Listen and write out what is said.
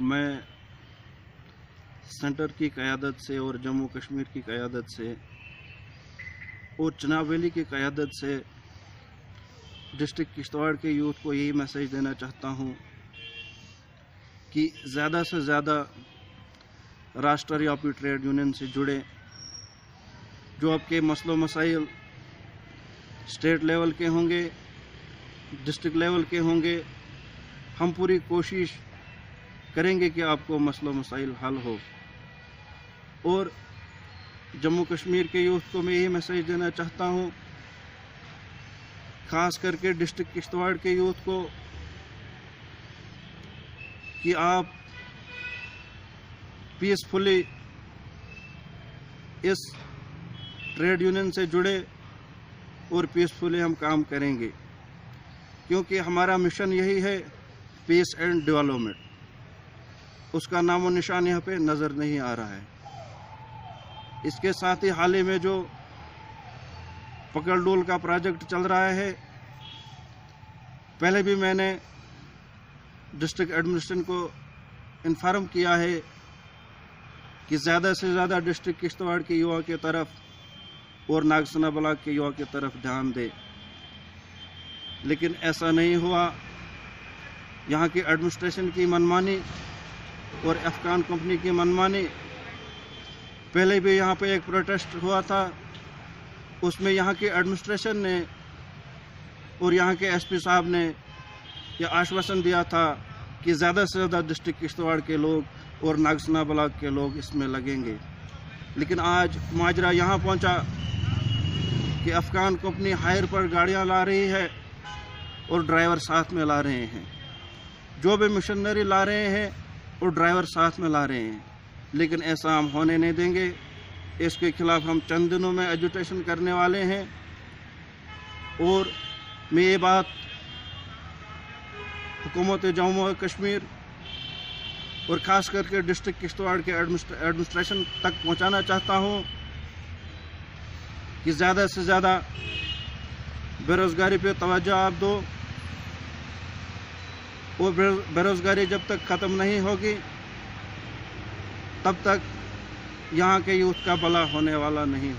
मैं सेंटर की क़यादत से और जम्मू कश्मीर की क़यादत से और चिनाब वैली की क़यादत से डिस्ट्रिक्ट किश्तवाड़ के यूथ को यही मैसेज देना चाहता हूँ कि ज़्यादा से ज़्यादा राष्ट्रीय आपी ट्रेड यूनियन से जुड़े। जो आपके मसलो मसाइल स्टेट लेवल के होंगे, डिस्ट्रिक्ट लेवल के होंगे, हम पूरी कोशिश करेंगे कि आपको मसलो मसाइल हल हो। और जम्मू कश्मीर के यूथ को मैं यही मैसेज देना चाहता हूँ, ख़ास करके डिस्ट्रिक्ट किश्तवाड़ के यूथ को, कि आप पीसफुली इस ट्रेड यूनियन से जुड़े और पीसफुली हम काम करेंगे, क्योंकि हमारा मिशन यही है, पीस एंड डेवलपमेंट। उसका नामो निशान यहाँ पे नज़र नहीं आ रहा है। इसके साथ ही हाल ही में जो पकड़ डोल का प्रोजेक्ट चल रहा है, पहले भी मैंने डिस्ट्रिक्ट एडमिनिस्ट्रेशन को इन्फॉर्म किया है कि ज़्यादा से ज़्यादा डिस्ट्रिक्ट किश्तवाड़ के युवा की तरफ और नागसना ब्लॉक के युवा की तरफ ध्यान दे, लेकिन ऐसा नहीं हुआ। यहाँ की एडमिनिस्ट्रेशन की मनमानी और अफगान कंपनी की मनमानी। पहले भी यहाँ पे एक प्रोटेस्ट हुआ था, उसमें यहाँ की एडमिनिस्ट्रेशन ने और यहाँ के एसपी साहब ने यह आश्वासन दिया था कि ज़्यादा से ज़्यादा डिस्ट्रिक्ट किश्तवाड़ के लोग और नागसना ब्लॉक के लोग इसमें लगेंगे। लेकिन आज माजरा यहाँ पहुँचा कि अफगान कंपनी हायर पर गाड़ियाँ ला रही है और ड्राइवर साथ में ला रहे हैं। जो भी मशीनरी ला रहे हैं और ड्राइवर साथ में ला रहे हैं, लेकिन ऐसा हम होने नहीं देंगे। इसके खिलाफ हम चंद दिनों में एजुटेशन करने वाले हैं। और मैं ये बात हुकूमत जम्मू कश्मीर और ख़ास करके डिस्ट्रिक्ट किश्तवाड़ के एडमिनिस्ट्रेशन तक पहुंचाना चाहता हूं कि ज़्यादा से ज़्यादा बेरोज़गारी पे तवज्जो आप दो, और बेरोज़गारी जब तक ख़त्म नहीं होगी तब तक यहाँ के यूथ का भला होने वाला नहीं होगा।